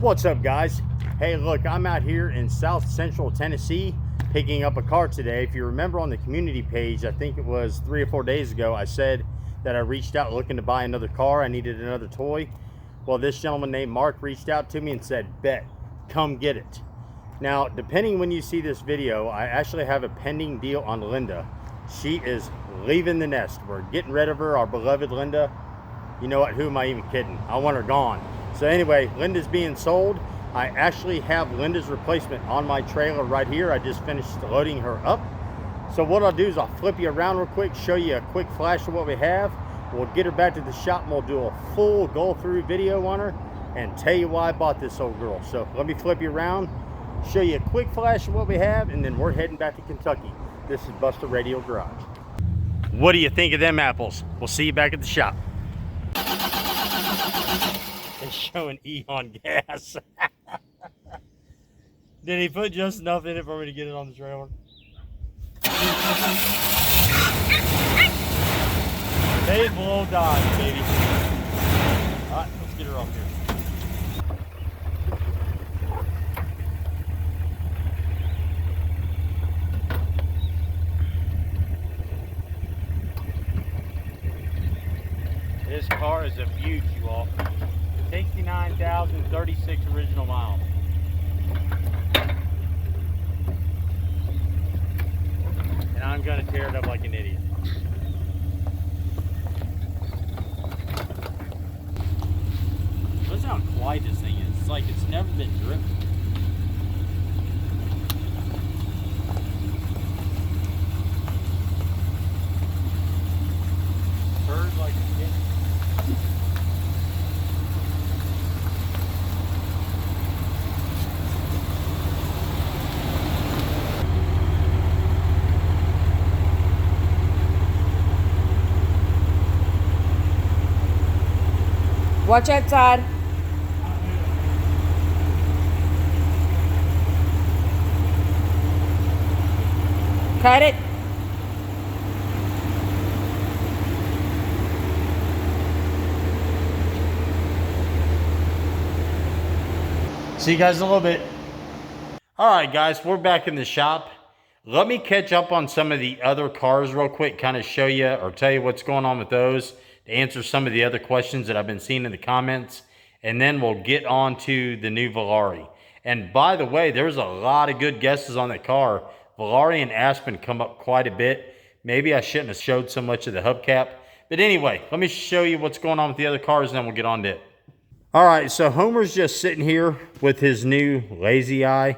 What's up, guys? Hey, look, I'm out here in South Central Tennessee picking up a car today. If you remember on the community page, I think it was 3 or 4 days ago, I said that I reached out looking to buy another car. I needed another toy. Well, this gentleman named Mark reached out to me and said, bet, come get it. Now, depending when you see this video, I actually have a pending deal on Linda. She is leaving the nest. We're getting rid of her, our beloved Linda. You know what, who am I even kidding? I want her gone. So anyway, Linda's being sold. I actually have Linda's replacement on my trailer right here. I just finished loading her up. So what I'll do is I'll flip you around real quick, show you a quick flash of what we have. We'll get her back to the shop and we'll do a full go through video on her and tell you why I bought this old girl. So let me flip you around, show you a quick flash of what we have, and then we're heading back to Kentucky. This is Buster Radio Garage. What do you think of them apples? We'll see you back at the shop. It's showing E on gas. Did he put just enough in it for me to get it on the trailer? They blow dodge, baby. Alright, let's get her off here. This car is a beaut, you all. 69,036 original miles. And I'm gonna tear it up like an idiot. Listen how quiet this thing is. It's like it's never been driven. Purrs like a kid. Watch outside. Cut it. See you guys in a little bit. All right, guys, we're back in the shop. Let me catch up on some of the other cars real quick, kind of show you or tell you what's going on with those, to answer some of the other questions that I've been seeing in the comments, and then we'll get on to the new Volare. And by the way, there's a lot of good guesses on that car. Volare and Aspen come up quite a bit. Maybe I shouldn't have showed so much of the hubcap. But anyway, let me show you what's going on with the other cars, and then we'll get on to it. All right, so Homer's just sitting here with his new lazy eye.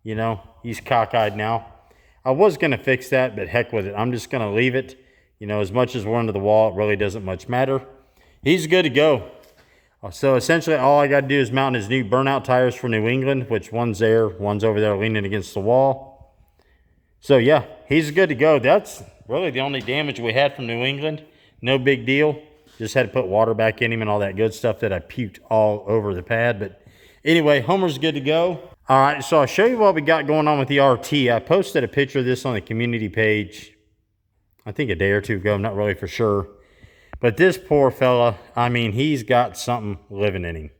You know, he's cockeyed now. I was going to fix that, but heck with it. I'm just going to leave it. You know, as much as we're under the wall, it really doesn't much matter. He's good to go. So essentially all I got to do is mount his new burnout tires for New England, which one's there, one's over there leaning against the wall. So yeah, he's good to go. That's really the only damage we had from New England. No big deal. Just had to put water back in him and all that good stuff that I puked all over the pad. But anyway, Homer's good to go. All right, so I'll show you what we got going on with the RT. I posted a picture of this on the community page, I think a day or two ago, I'm not really for sure. But this poor fella, I mean, he's got something living in him.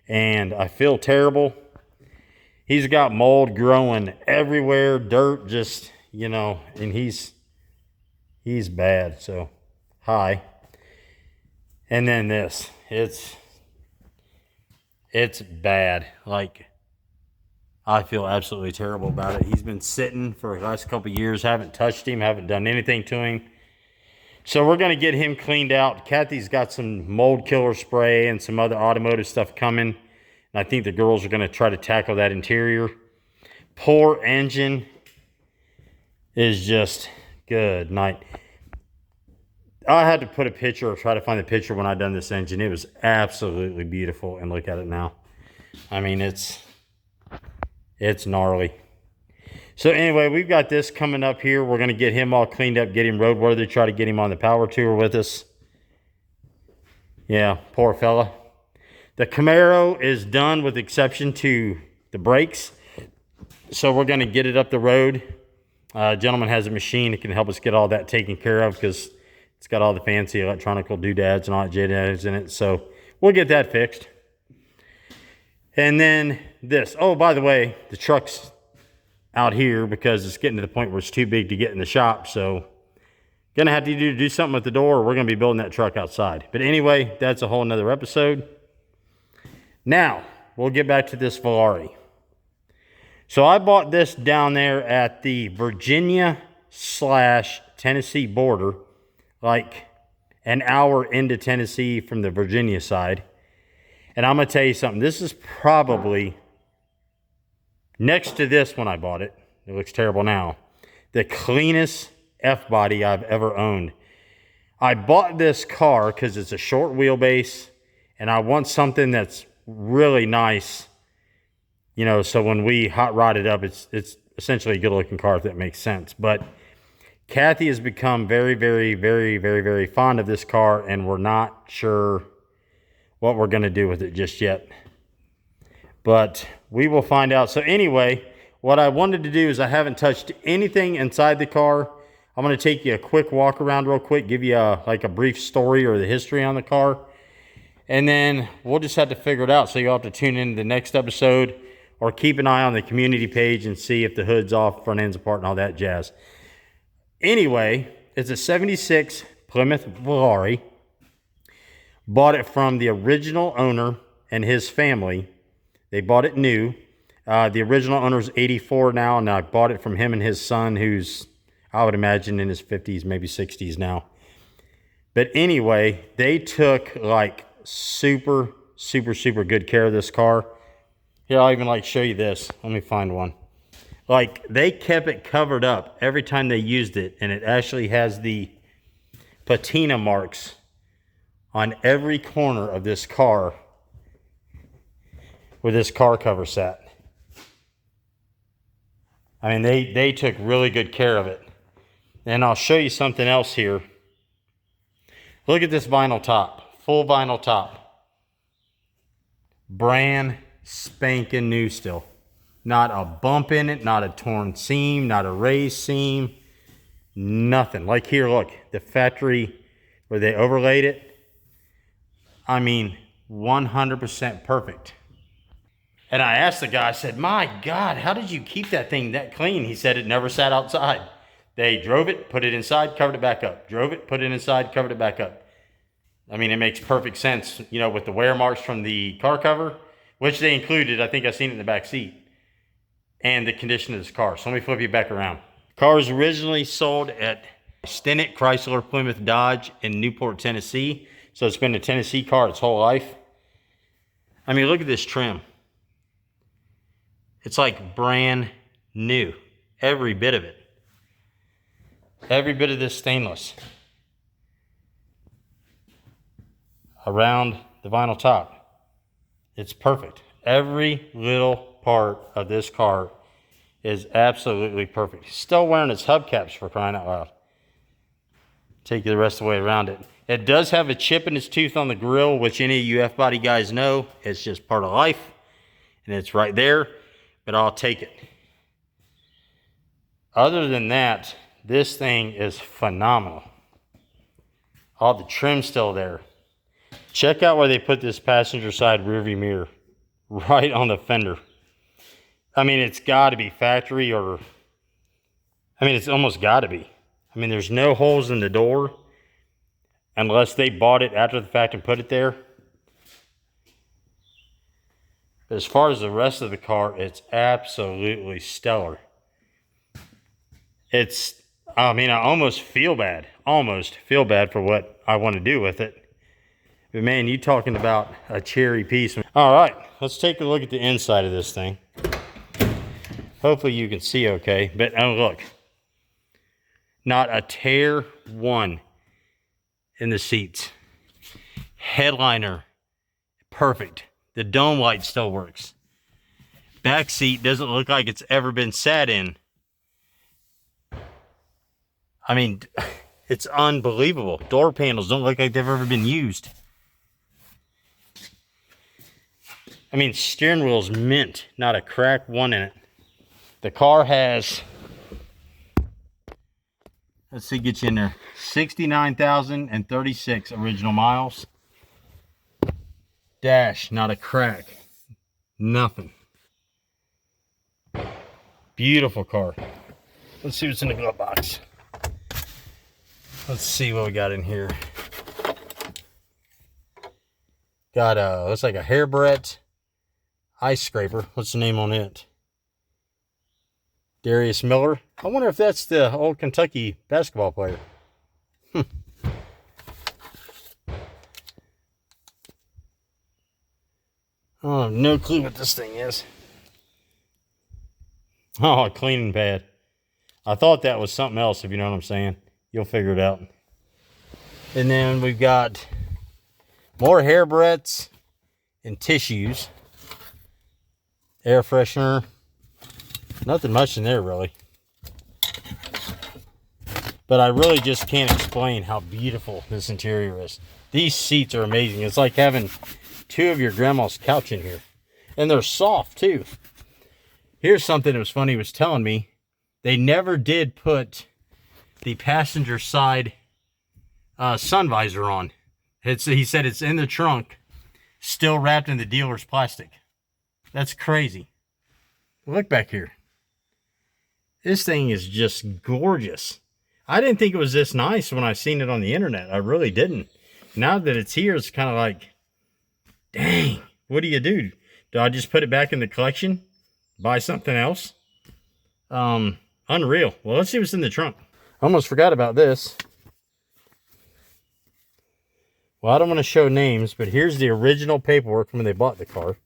And I feel terrible. He's got mold growing everywhere, dirt just, you know, and he's bad. So, hi. And then this, it's bad. Like, I feel absolutely terrible about it. He's been sitting for the last couple of years, haven't touched him, haven't done anything to him. So we're going to get him cleaned out. Kathy's got some mold killer spray and some other automotive stuff coming. And I think the girls are going to try to tackle that interior. Poor engine is just good night. I had to put a picture or try to find the picture when I done this engine. It was absolutely beautiful. And look at it now. I mean, it's gnarly. So anyway, we've got this coming up here. We're going to get him all cleaned up, get him roadworthy, try to get him on the power tour with us. Yeah, poor fella. The Camaro is done with exception to the brakes. So we're going to get it up the road. A gentleman has a machine that can help us get all that taken care of because it's got all the fancy electronical doodads and all that J-dads in it. So we'll get that fixed. And then this. Oh, by the way, the truck's out here because it's getting to the point where it's too big to get in the shop. So gonna have to do something with the door, or we're gonna be building that truck outside. But anyway, that's a whole nother episode. Now, we'll get back to this Volare. So I bought this down there at the Virginia/Tennessee border, like an hour into Tennessee from the Virginia side. And I'm going to tell you something. This is probably, next to this when I bought it, it looks terrible now, the cleanest F-body I've ever owned. I bought this car because it's a short wheelbase, and I want something that's really nice. You know, so when we hot rod it up, it's essentially a good looking car, if that makes sense. But Kathy has become very, very, very, very, very fond of this car, and we're not sure what we're going to do with it just yet. But we will find out. So anyway, what I wanted to do is I haven't touched anything inside the car. I'm going to take you a quick walk around real quick, give you like a brief story or the history on the car. And then we'll just have to figure it out. So you'll have to tune in to the next episode, or keep an eye on the community page and see if the hood's off, front end's apart, and all that jazz. Anyway, it's a 76 Plymouth Volare. Bought it from the original owner and his family. They bought it new. The original owner's 84 now, and I bought it from him and his son, who's, I would imagine, in his 50s, maybe 60s now. But anyway, they took like super, super, super good care of this car. Here, I'll even like show you this. Let me find one. Like, they kept it covered up every time they used it, and it actually has the patina marks on every corner of this car where this car cover sat. I mean, they took really good care of it. And I'll show you something else here. Look at this vinyl top, full vinyl top. Brand spanking new still. Not a bump in it, not a torn seam, not a raised seam, nothing. Like here, look, the factory where they overlaid it. I mean, 100% perfect. And I asked the guy, I said, my God, how did you keep that thing that clean? He said it never sat outside. They drove it, put it inside, covered it back up. Drove it, put it inside, covered it back up. I mean, it makes perfect sense, you know, with the wear marks from the car cover, which they included. I think I've seen it in the back seat. And the condition of this car. So let me flip you back around. The car was originally sold at Stinnett Chrysler Plymouth Dodge in Newport, Tennessee. So it's been a Tennessee car its whole life. I mean, look at this trim. It's like brand new. Every bit of it. Every bit of this stainless. Around the vinyl top. It's perfect. Every little part of this car is absolutely perfect. He's still wearing his hubcaps, for crying out loud. Take you the rest of the way around it. It does have a chip in its tooth on the grill, which any of you F-body guys know. It's just part of life. And it's right there. But I'll take it. Other than that, this thing is phenomenal. All the trim's still there. Check out where they put this passenger side rearview mirror. Right on the fender. I mean, it's got to be factory, or I mean, it's almost got to be. I mean, there's no holes in the door unless they bought it after the fact and put it there. But as far as the rest of the car, it's absolutely stellar. It's, I mean, I almost feel bad for what I want to do with it. But man, you talking about a cherry piece. All right, let's take a look at the inside of this thing. Hopefully you can see okay. But oh, look. Not a tear one in the seats. Headliner, perfect. The dome light still works. Back seat doesn't look like it's ever been sat in. I mean, it's unbelievable. Door panels don't look like they've ever been used. I mean, steering wheel's mint, not a crack one in it. The car has, let's see, get you in there, 69,036 original miles. Dash, not a crack. Nothing. Beautiful car. Let's see what's in the glove box. Let's see what we got in here. Got looks like a Hairbreadth ice scraper. What's the name on it? Darius Miller. I wonder if that's the old Kentucky basketball player. I have no clue what this thing is. Oh, a cleaning pad. I thought that was something else, if you know what I'm saying. You'll figure it out. And then we've got more Hairbreadths and tissues. Air freshener. Nothing much in there, really. But I really just can't explain how beautiful this interior is. These seats are amazing. It's like having two of your grandma's couch in here. And they're soft, too. Here's something that was funny. He was telling me they never did put the passenger side sun visor on. He said it's in the trunk, still wrapped in the dealer's plastic. That's crazy. Look back here. This thing is just gorgeous. I didn't think it was this nice when I seen it on the internet. I really didn't. Now that it's here, it's kind of like, dang, what do you do? Do I just put it back in the collection? Buy something else? Unreal. Well, let's see what's in the trunk. I almost forgot about this. Well, I don't want to show names, but here's the original paperwork from when they bought the car.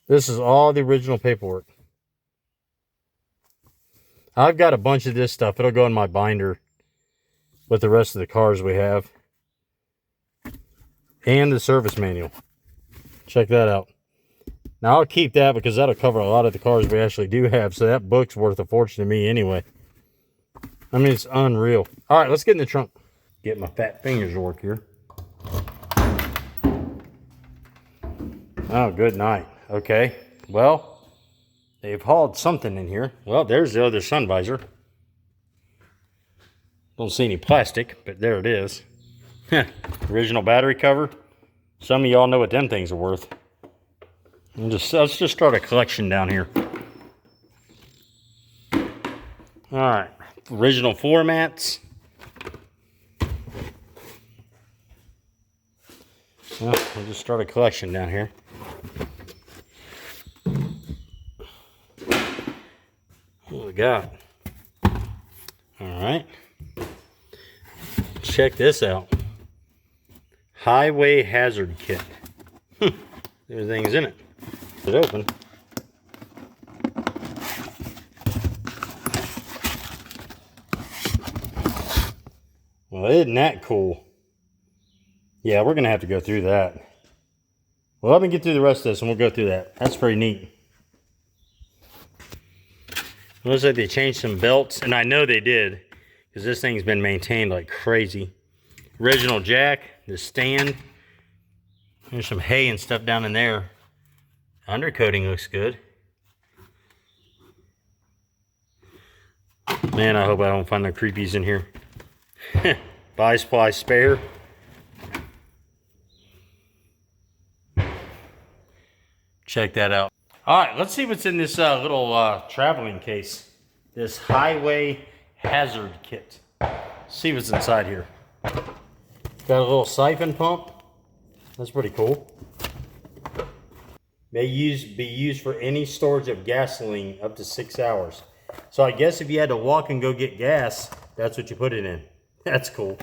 This is all the original paperwork. I've got a bunch of this stuff. It'll go in my binder with the rest of the cars we have. And the service manual. Check that out. Now, I'll keep that because that'll cover a lot of the cars we actually do have. So that book's worth a fortune to me anyway. I mean, it's unreal. All right, let's get in the trunk. Get my fat fingers to work here. Oh, good night. Okay, well, they've hauled something in here. Well, there's the other sun visor. Don't see any plastic, but there it is. Original battery cover. Some of y'all know what them things are worth. Let's just start a collection down here. All right, original floor mats. Well, we'll just start a collection down here. What we got? All right. Check this out. Highway hazard kit. Everything's in it. It open. Well, isn't that cool? Yeah, we're gonna have to go through that. Well, let me get through the rest of this and we'll go through that. That's pretty neat. It looks like they changed some belts, and I know they did because this thing's been maintained like crazy. Original jack, the stand. There's some hay and stuff down in there. Undercoating looks good. Man, I hope I don't find no creepies in here. Bi-Sply spare. Check that out. All right, let's see what's in this little traveling case. This highway hazard kit. See what's inside here. Got a little siphon pump. That's pretty cool. May be used for any storage of gasoline up to 6 hours. So I guess if you had to walk and go get gas, that's what you put it in. That's cool.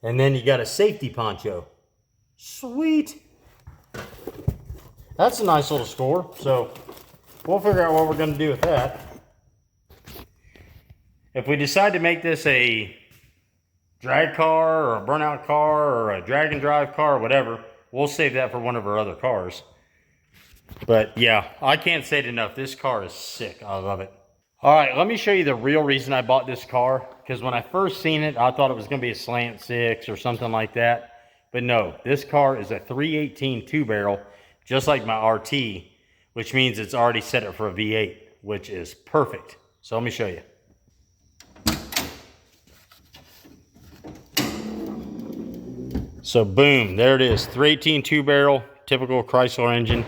And then you got a safety poncho. Sweet. That's a nice little score. So we'll figure out what we're going to do with that. If we decide to make this a drag car or a burnout car or a drag and drive car or whatever, we'll save that for one of our other cars. But yeah, I can't say it enough. This car is sick. I love it. All right, let me show you the real reason I bought this car. Because when I first seen it, I thought it was going to be a slant six or something like that. But no, this car is a 318 two-barrel, just like my RT, which means it's already set up for a V8, which is perfect. So let me show you. So boom, there it is. 318 2-barrel, typical Chrysler engine.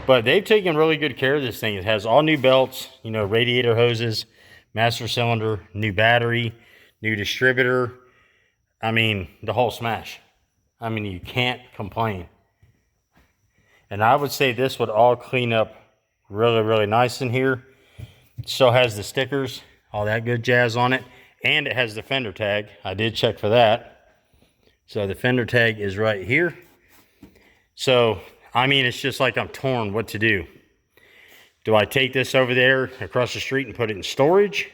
But they've taken really good care of this thing. It has all new belts, you know, radiator hoses, master cylinder, new battery, new distributor. I mean, the whole smash. I mean, you can't complain. And I would say this would all clean up really, really nice in here. It still has the stickers, all that good jazz on it. And it has the fender tag. I did check for that. So the fender tag is right here. So, I mean, it's just like I'm torn what to do. Do I take this over there across the street and put it in storage?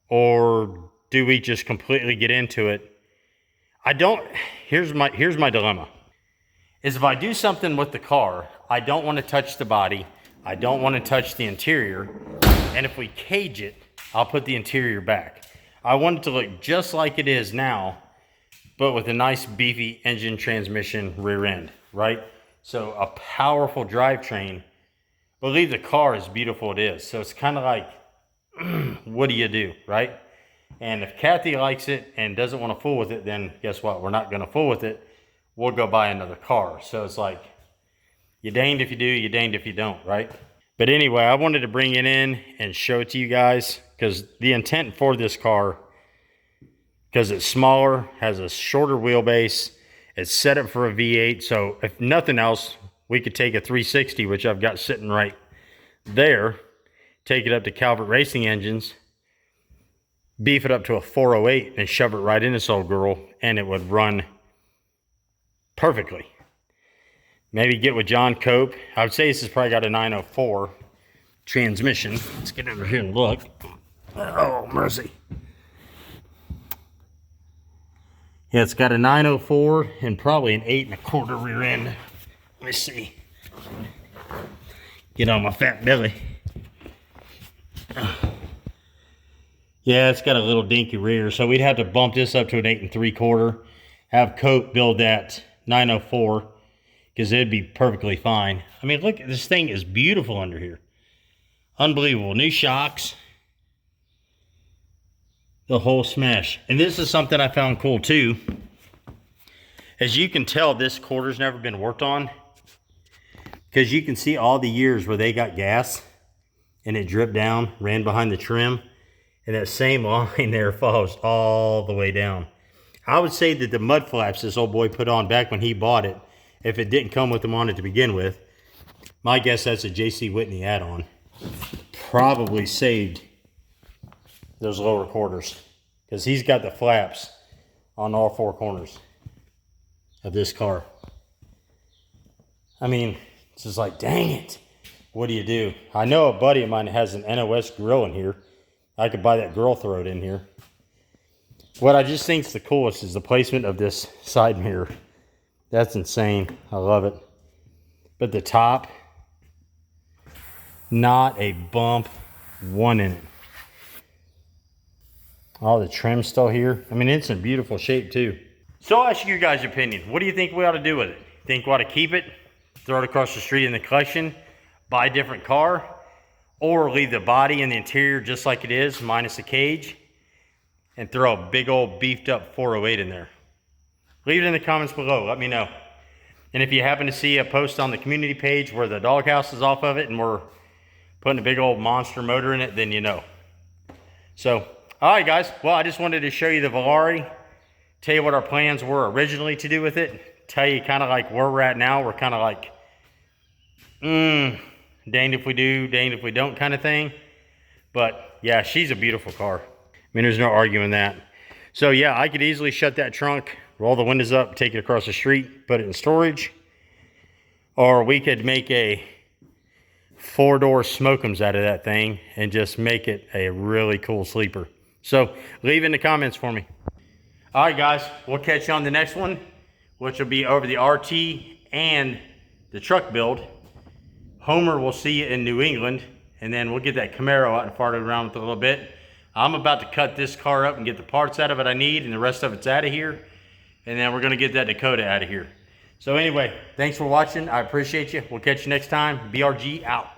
Or do we just completely get into it? Here's my dilemma. Is if I do something with the car, I don't want to touch the body. I don't want to touch the interior. And if we cage it, I'll put the interior back. I want it to look just like it is now, but with a nice beefy engine, transmission, rear end, right? So a powerful drivetrain. Believe the car is beautiful it is. So it's kind of like, what do you do, right? And if Kathy likes it and doesn't want to fool with it, then guess what? We're not going to fool with it. We'll go buy another car. So it's like, you're danged if you do, you're danged if you don't, right? But anyway, I wanted to bring it in and show it to you guys because the intent for this car, because it's smaller, has a shorter wheelbase, it's set up for a V8. So if nothing else, we could take a 360, which I've got sitting right there, take it up to Calvert Racing Engines, beef it up to a 408 and shove it right in this old girl, and it would run perfectly. Maybe get with John Cope. I would say this has probably got a 904 transmission. Let's get over here and look. Oh, mercy. Yeah, it's got a 904 and probably an 8 1/4 rear end. Let me see. Get on my fat belly. Yeah, it's got a little dinky rear, so we'd have to bump this up to an 8 3/4. Have Cope build that 904 because it'd be perfectly fine. I mean, look, this thing is beautiful under here. Unbelievable. New shocks. The whole smash. And this is something I found cool too. As you can tell, this quarter's never been worked on because you can see all the years where they got gas and it dripped down, ran behind the trim, and that same line there follows all the way down. I would say that the mud flaps this old boy put on back when he bought it, if it didn't come with them on it to begin with, my guess that's a J.C. Whitney add-on. Probably saved those lower quarters because he's got the flaps on all four corners of this car. I mean, it's just like, dang it. What do you do? I know a buddy of mine has an NOS grill in here. I could buy that grill, throw it in here. What I just think is the coolest is the placement of this side mirror. That's insane. I love it. But the top, not a bump, one in it. All the trim still here. I mean, it's in beautiful shape too. So I'll ask you guys' opinion. What do you think we ought to do with it? Think we ought to keep it, throw it across the street in the collection, buy a different car, or leave the body and the interior just like it is, minus the cage, and throw a big old beefed up 408 in there? Leave it in the comments below. Let me know. And if you happen to see a post on the community page where the doghouse is off of it and we're putting a big old monster motor in it, then you know. So, all right, guys. Well, I just wanted to show you the Volare, tell you what our plans were originally to do with it, tell you kind of like where we're at now. We're kind of like, danged if we do, danged if we don't kind of thing. But yeah, she's a beautiful car. I mean, there's no arguing that. So yeah, I could easily shut that trunk, roll the windows up, take it across the street, put it in storage. Or we could make a 4-door smoke'ems out of that thing and just make it a really cool sleeper. So leave in the comments for me. All right, guys, we'll catch you on the next one, which will be over the RT and the truck build. Homer will see you in New England, and then we'll get that Camaro out and fart it around with a little bit. I'm about to cut this car up and get the parts out of it I need, and the rest of it's out of here. And then we're going to get that Dakota out of here. So anyway, thanks for watching. I appreciate you. We'll catch you next time. BRG out.